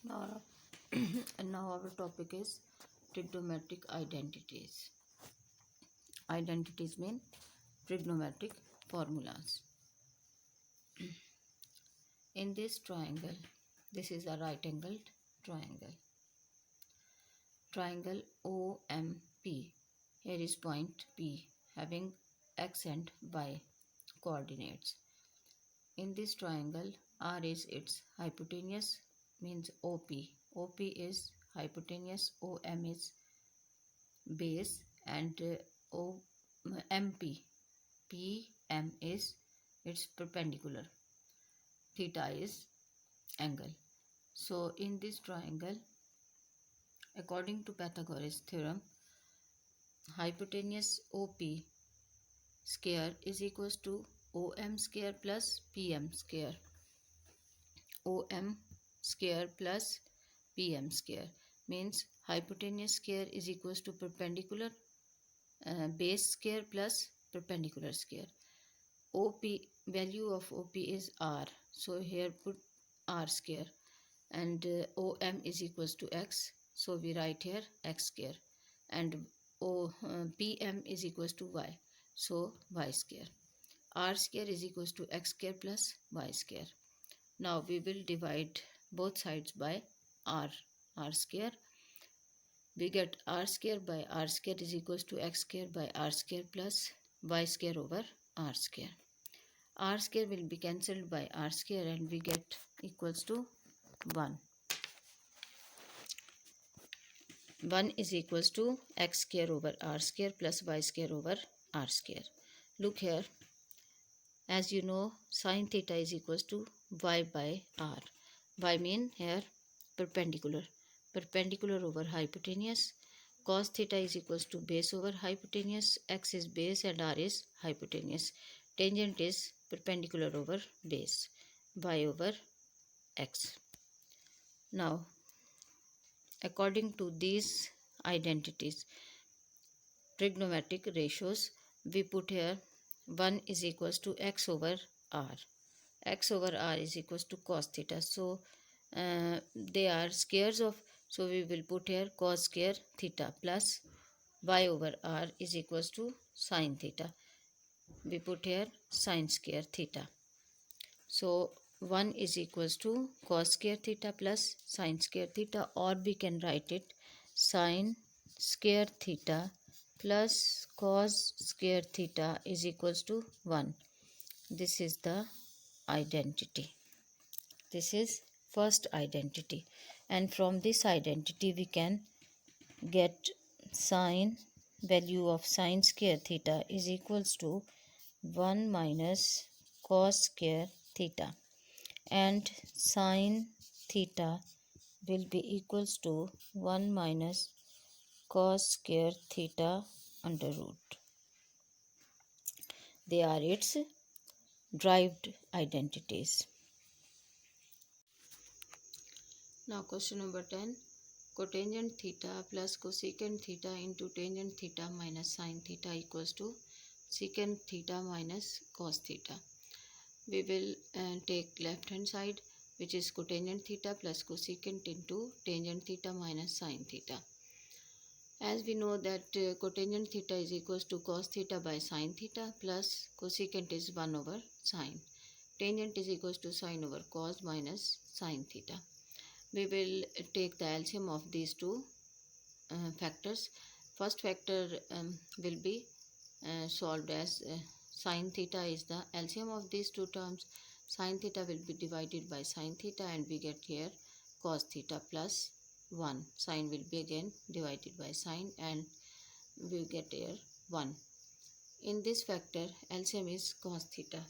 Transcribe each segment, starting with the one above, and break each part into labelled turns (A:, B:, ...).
A: Now, now our topic is trigonometric identities. Identities mean trigonometric formulas. In this triangle, this is a right angled triangle. Triangle OMP. Here is point P having x and y coordinates. In this triangle, R is its hypotenuse, means OP. OP is hypotenuse, OM is base, and MP, PM is its perpendicular. Theta is angle. So in this triangle, according to Pythagoras theorem, hypotenuse OP square is equals to OM square plus PM square. OM square plus PM square means hypotenuse square is equals to perpendicular base square plus perpendicular square. OP, value of OP is R, so here put R square, and OM is equals to X, so we write here X square, and PM is equals to Y, so Y square. R square is equals to X square plus Y square. Now we will divide both sides by R square. We get R square by R square is equals to X square by R square plus Y square over R square. R square will be cancelled by R square and we get equals to 1. 1 is equals to X square over R square plus Y square over R square. Look here, as you know, sin theta is equals to Y by R. Y mean here perpendicular. Perpendicular over hypotenuse. Cos theta is equals to base over hypotenuse. X is base and R is hypotenuse. Tangent is perpendicular over base. Y over X. Now, according to these identities, trigonometric ratios, we put here 1 is equals to X over R. X over R is equals to cos theta. So, they are squares of, so we will put here cos square theta plus Y over R is equals to sin theta. We put here sin square theta. So 1 is equals to cos square theta plus sin square theta, or we can write it sin square theta plus cos square theta is equals to 1. This is the identity. This is first identity, and from this identity we can get sin, value of sin square theta is equals to 1 minus cos square theta, and sin theta will be equals to 1 minus cos square theta under root. They are its derived identities. Now question number 10. Cotangent theta plus cosecant theta into tangent theta minus sin theta equals to secant theta minus cos theta. We will take left hand side, which is cotangent theta plus cosecant into tangent theta minus sin theta. As we know that cotangent theta is equals to cos theta by sin theta plus cosecant is 1 over sin. Tangent is equals to sin over cos minus sin theta. We will take the LCM of these two factors. First factor will be solved as sin theta is the LCM of these two terms. Sin theta will be divided by sin theta and we get here cos theta plus 1. Sin will be again divided by sin and we get here 1. In this factor, LCM is cos theta.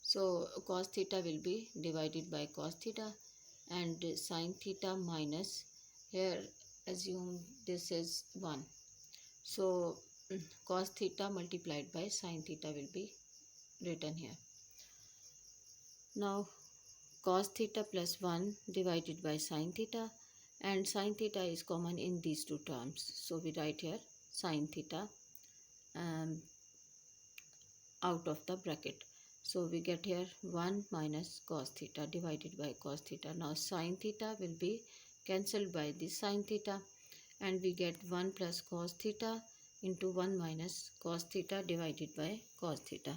A: So cos theta will be divided by cos theta, and sin theta minus, here assume this is 1. So cos theta multiplied by sin theta will be written here. Now cos theta plus 1 divided by sin theta, and sin theta is common in these two terms. So we write here sin theta out of the bracket. So we get here 1 minus cos theta divided by cos theta. Now sin theta will be cancelled by this sin theta, and we get 1 plus cos theta into 1 minus cos theta divided by cos theta.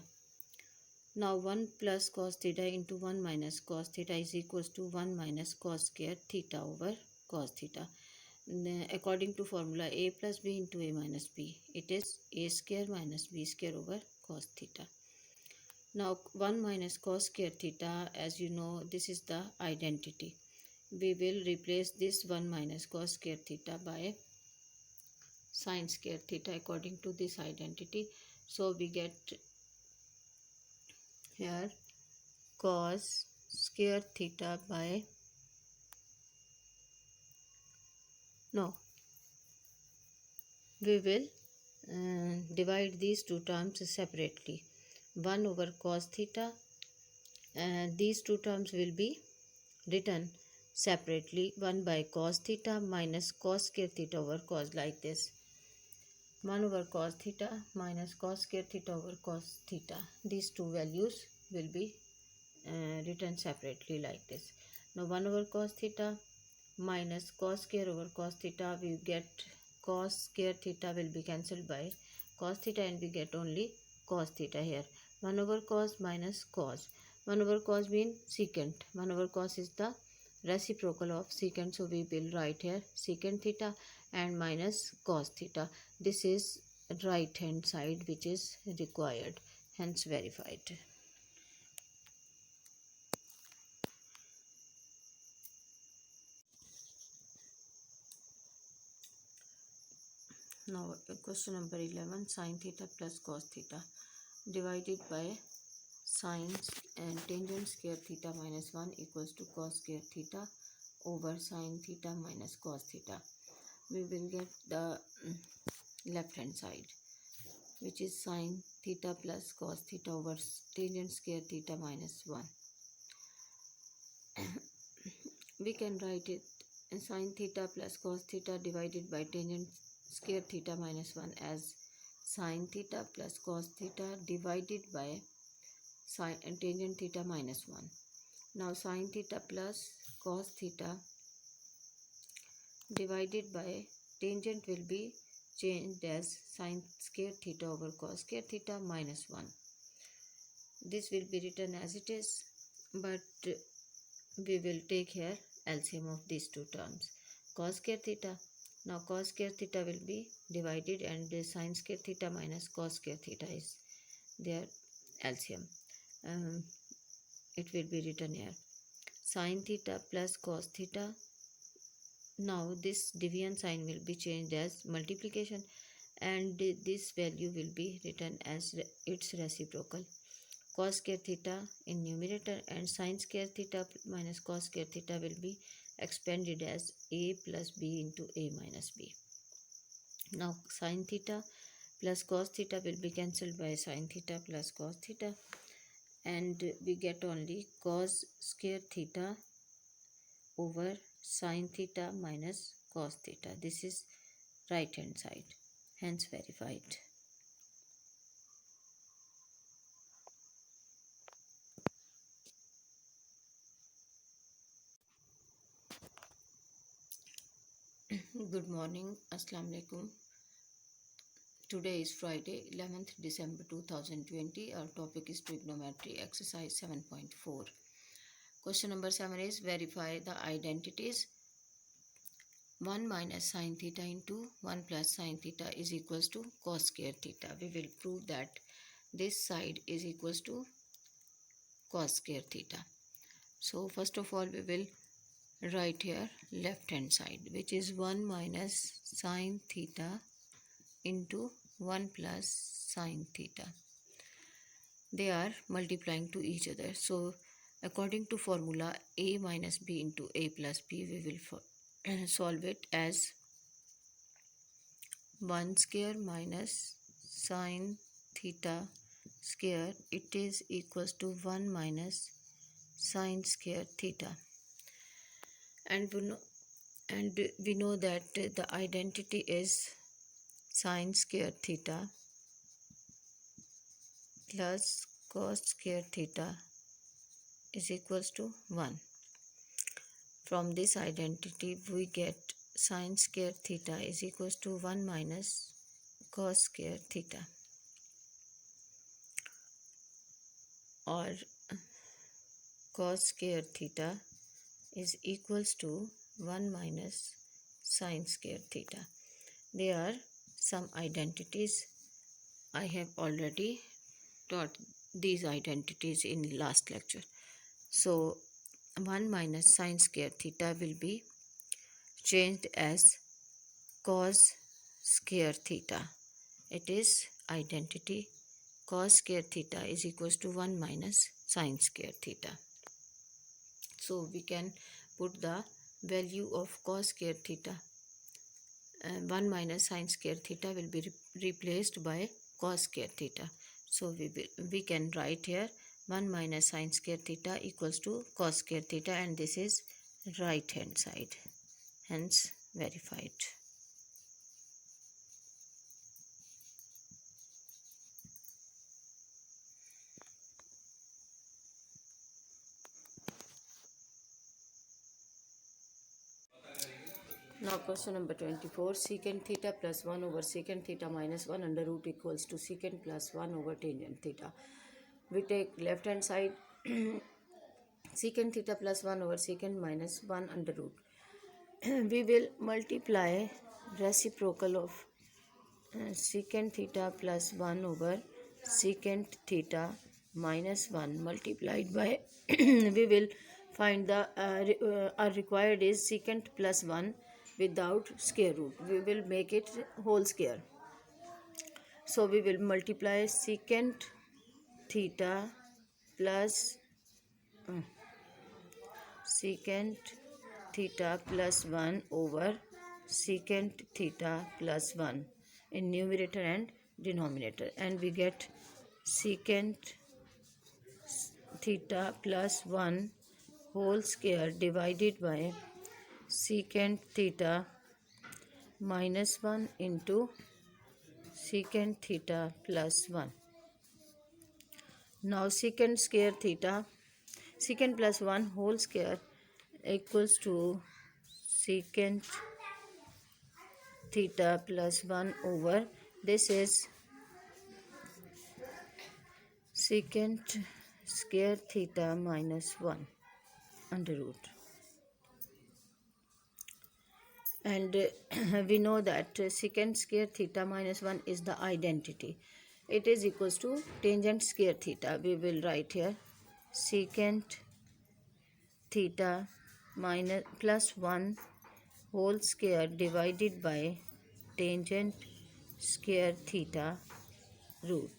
A: Now 1 plus cos theta into 1 minus cos theta is equals to 1 minus cos square theta over cos theta. According to formula a plus b into a minus b, it is a square minus b square over cos theta. Now 1 minus cos square theta, as you know, this is the identity. We will replace this 1 minus cos square theta by sin square theta according to this identity. So we get here cos square theta by, no, we will divide these two terms separately. 1 over cos theta, and these two terms will be written separately. 1 by cos theta minus cos square theta over cos, like this. 1 over cos theta minus cos square theta over cos theta. These two values will be written separately like this. Now 1 over cos theta minus cos square over cos theta, we get cos square theta will be cancelled by cos theta, and we get only cos theta here. 1 over cos minus cos. 1 over cos means secant. 1 over cos is the reciprocal of secant, so we will write here secant theta and minus cos theta. This is right hand side which is required, hence verified. Now question number 11, sin theta plus cos theta divided by sin and tangent square theta minus 1 equals to cos square theta over sin theta minus cos theta. We will get the left hand side, which is sin theta plus cos theta over tangent square theta minus 1. We can write it sin theta plus cos theta divided by tangent square theta minus 1 as sin theta plus cos theta divided by sin and tangent theta minus 1. Now sin theta plus cos theta divided by tangent will be changed as sin square theta over cos square theta minus 1. This will be written as it is, but we will take here LCM of these two terms. Cos square theta, now cos square theta will be divided, and sin square theta minus cos square theta is their LCM. It will be written here sin theta plus cos theta. Now this division sign will be changed as multiplication, and this value will be written as its reciprocal. Cos square theta in numerator and sin square theta minus cos square theta will be expanded as a plus b into a minus b. Now sin theta plus cos theta will be cancelled by sin theta plus cos theta, and we get only cos square theta over sin theta minus cos theta. This is right hand side, hence verified. Good morning, Assalamu alaikum. Today is Friday, 11th December 2020. Our topic is Trigonometry, exercise 7.4. Question number 7 is verify the identities. 1 minus sin theta into 1 plus sin theta is equals to cos square theta. We will prove that this side is equals to cos square theta. So first of all, we will write here left hand side, which is 1 minus sin theta into 1 plus sin theta. They are multiplying to each other. So according to formula a minus b into a plus b, we will solve it as 1 square minus sin theta square. It is equals to 1 minus sin square theta. And we know that the identity is sin square theta plus cos square theta is equals to 1. From this identity we get sin square theta is equals to 1 minus cos square theta, or cos square theta is equals to 1 minus sin square theta. There are some identities. I have already taught these identities in last lecture. So 1 minus sin square theta will be changed as cos square theta. It is identity cos square theta is equals to 1 minus sin square theta. So we can put the value of cos square theta. 1 minus sin square theta will be replaced by cos square theta. So we can write here 1 minus sin square theta equals to cos square theta, and this is right hand side, hence verified. Now question number 24. Secant theta plus 1 over secant theta minus 1 under root equals to secant plus 1 over tangent theta. We take left hand side secant theta plus 1 over secant minus 1 under root. We will multiply reciprocal of secant theta plus 1 over secant theta minus 1 multiplied by we will find the our required is secant plus 1 without square root. We will make it whole square. So we will multiply secant theta plus secant theta plus 1 over secant theta plus 1 in numerator and denominator, and we get secant theta plus 1 whole square divided by secant theta minus 1 into secant theta plus 1. Now secant square theta, secant plus 1 whole square equals to secant theta plus 1 over, this is secant square theta minus 1 under root. And we know that secant square theta minus 1 is the identity. It is equals to tangent square theta. We will write here secant theta minus plus 1 whole square divided by tangent square theta root.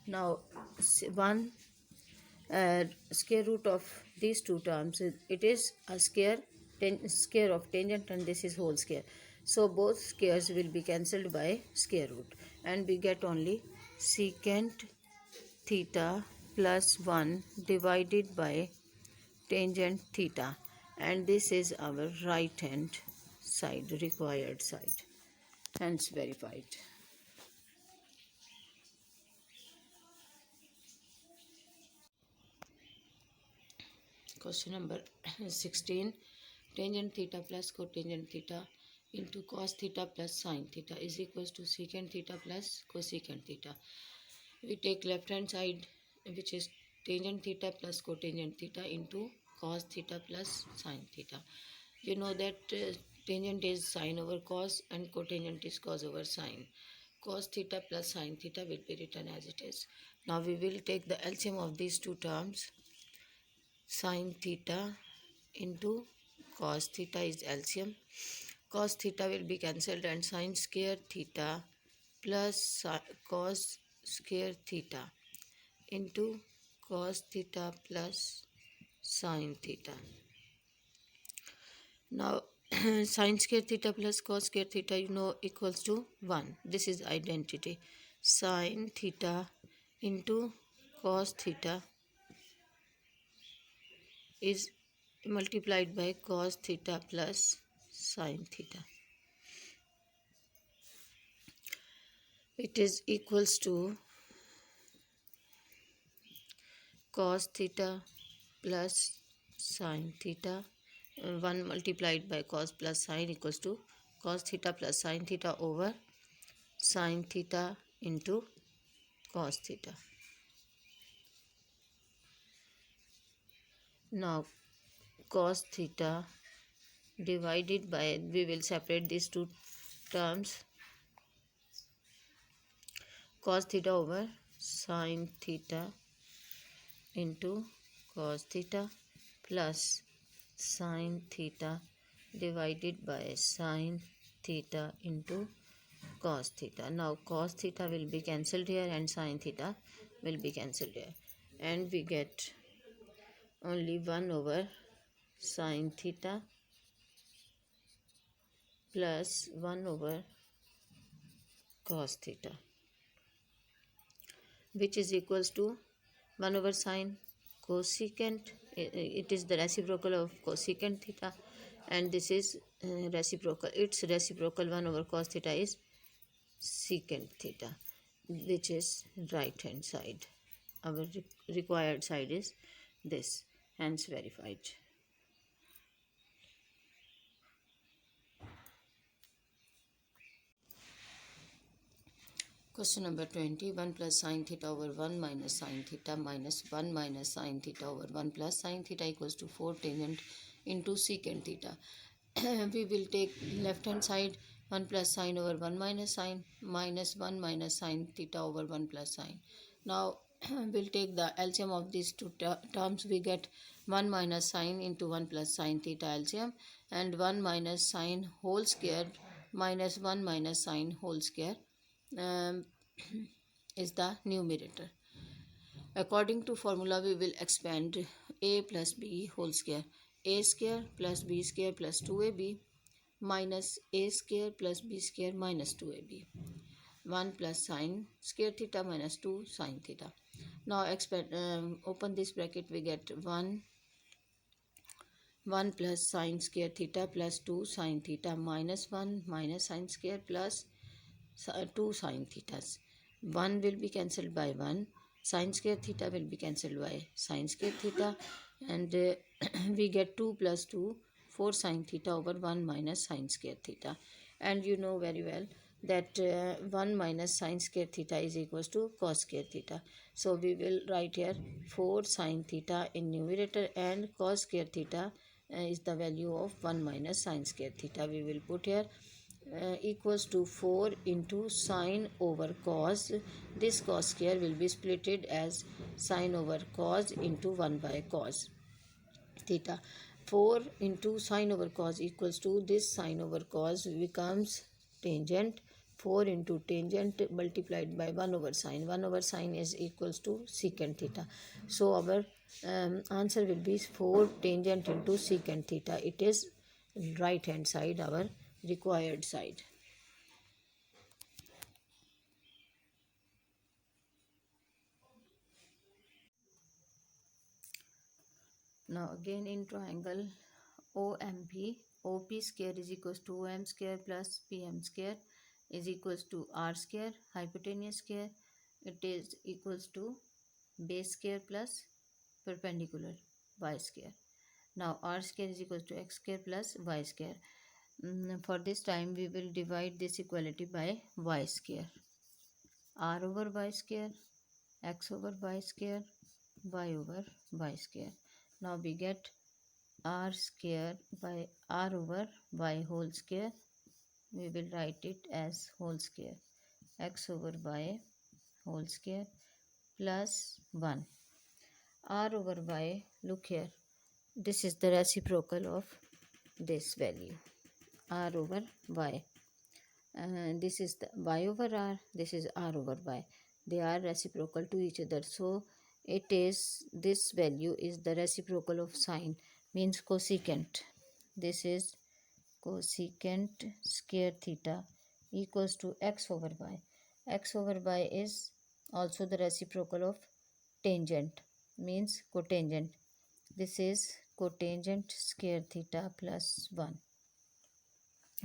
A: Now 1 square root of these two terms, it is a square of tangent, and this is whole square. So both squares will be cancelled by square root, and we get only secant theta plus 1 divided by tangent theta, and this is our right hand side, required side, hence verified. Question number 16. Tangent theta plus cotangent theta into cos theta plus sin theta is equals to secant theta plus cosecant theta. We take left hand side, which is tangent theta plus cotangent theta into cos theta plus sin theta. You know that tangent is sin over cos and cotangent is cos over sin. Cos theta plus sin theta will be written as it is. Now we will take the LCM of these two terms. Sin theta into cos theta is LCM. Cos theta will be cancelled, and sin square theta plus cos square theta into cos theta plus sin theta. Now sin square theta plus cos square theta, you know, equals to 1. This is identity. Sin theta into cos theta is multiplied by cos theta plus sin theta. It is equals to cos theta plus sin theta, 1 multiplied by cos plus sin equals to cos theta plus sin theta over sin theta into cos theta. Now cos theta divided by, we will separate these two terms, cos theta over sin theta into cos theta plus sin theta divided by sin theta into cos theta. Now cos theta will be cancelled here and sin theta will be cancelled here, and we get only 1 over sin theta plus 1 over cos theta, which is equals to 1 over sin cosecant. It is the reciprocal of cosecant theta, and this is reciprocal. Its reciprocal 1 over cos theta is secant theta, which is right hand side. Our required side is this, hence verified. Question number 20. 1 plus sin theta over 1 minus sin theta minus 1 minus sin theta over 1 plus sin theta equals to 4 tangent into secant theta. We will take left hand side, 1 plus sin over 1 minus sin minus 1 minus sin theta over 1 plus sin. Now we'll take the LCM of these two terms. We get 1 minus sin into 1 plus sin theta LCM, and 1 minus sin whole square minus 1 minus sin whole square is the numerator. According to formula, we will expand a plus b whole square. A square plus b square plus 2ab minus a square plus b square minus 2ab. 1 plus sin square theta minus 2 sin theta. Now expand, open this bracket, we get 1 plus sin square theta plus 2 sin theta minus 1 minus sin square plus 2 sin thetas. 1 will be cancelled by 1. Sin square theta will be cancelled by sin square theta, and we get 2 plus 2, 4 sin theta over 1 minus sin square theta. And you know very well that 1 minus sin square theta is equals to cos square theta. So we will write here 4 sin theta in numerator, and cos square theta is the value of 1 minus sin square theta. We will put here equals to 4 into sine over cos. This cos square will be splitted as sine over cos into 1 by cos theta. 4 into sine over cos equals to this sine over cos becomes tangent. 4 into tangent multiplied by 1 over sine. 1 over sine is equals to secant theta. So our answer will be 4 tangent into secant theta. It is right hand side, our required side. Now again in triangle OMP, OP square is equals to OM square plus PM square is equals to R square, hypotenuse square, it is equals to base square plus perpendicular y square. Now R square is equals to x square plus y square. For this time we will divide this equality by y square. R over y square, x over y square, y over y square. Now we get r square by r over y whole square. We will write it as whole square. X over y whole square plus 1. R over y, look here. This is the reciprocal of this value. R over y. This is the y over r, this is r over y. They are reciprocal to each other. So it is, this value is the reciprocal of sine, means cosecant. This is cosecant square theta equals to x over y. X over y is also the reciprocal of tangent, means cotangent. This is cotangent square theta plus 1.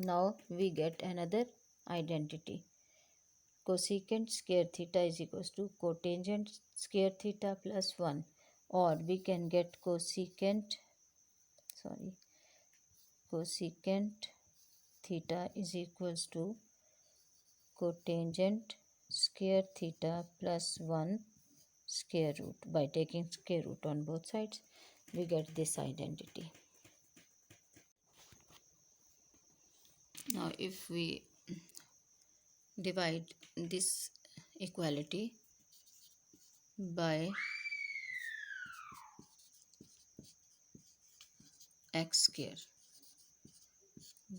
A: Now we get another identity. Cosecant square theta is equals to cotangent square theta plus 1. or we can get cosecant theta is equals to cotangent square theta plus 1 square root. By taking square root on both sides, we get this identity. Now if we divide this equality by x square,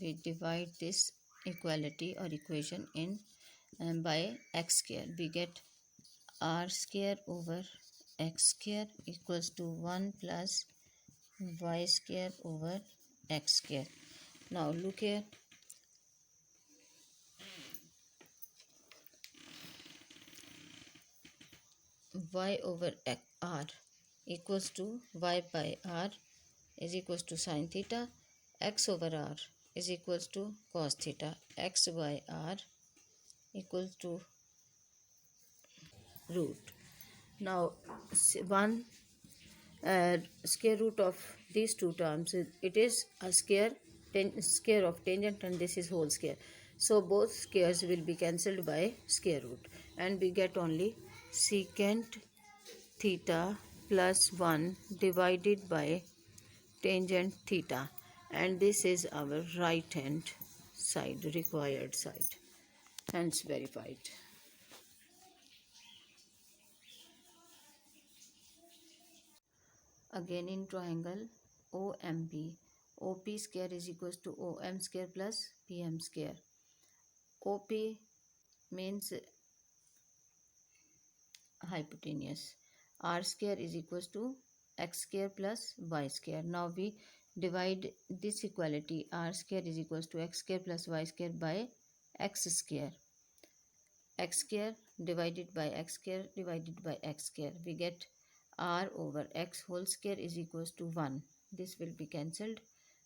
A: we divide this equality or equation in by x square, we get r square over x square equals to 1 plus y square over x square. Now look here, y over r equals to y by r is equals to sine theta, x over r is equals to cos theta, x by r equals to root. Now one square root of these two terms, it is a square of tangent, and this is whole square, so both squares will be cancelled by square root, and we get only secant theta plus 1 divided by tangent theta, and this is our right hand side, required side, hence verified. Again in triangle OMB, OP square is equals to OM square plus PM square. OP means hypotenuse. R square is equals to x square plus y square. Now we divide this equality, r square is equals to x square plus y square by x square. X square divided by x square divided by x square. We get r over x whole square is equals to 1. This will be cancelled.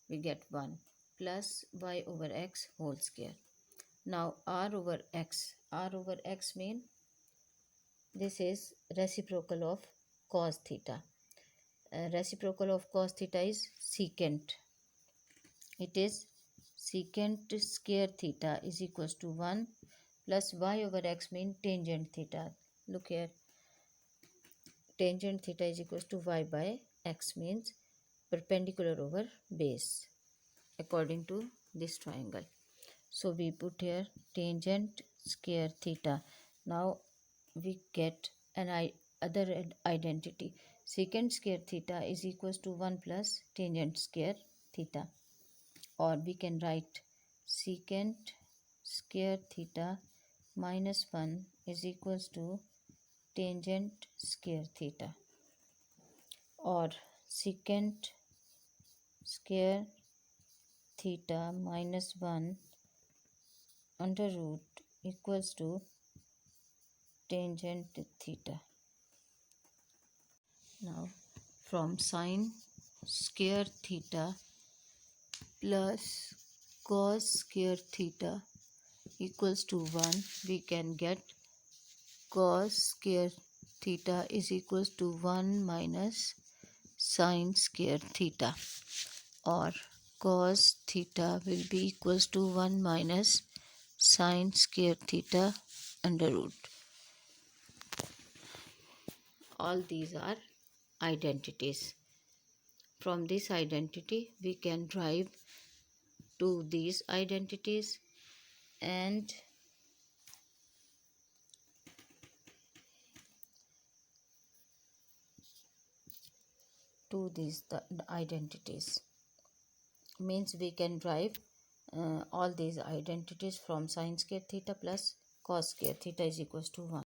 A: We get 1 plus y over x whole square. Now r over x mean this is reciprocal of cos theta. Reciprocal of cos theta is secant. It is secant square theta is equals to 1 plus y over x mean tangent theta. Look here, tangent theta is equals to y by x means perpendicular over base according to this triangle. So we put here tangent square theta. Now we get an other identity. Secant square theta is equals to 1 plus tangent square theta, or we can write secant square theta minus 1 is equals to tangent square theta, or secant square theta minus 1 under root equals to tangent theta. Now from sine square theta plus cos square theta equals to 1, we can get cos square theta is equals to 1 minus sine square theta, or cos theta will be equals to 1 minus sine square theta under root. All these are identities. From this identity we can derive to these identities and to these the identities, means we can derive all these identities from sine square theta plus cos square theta is equals to 1.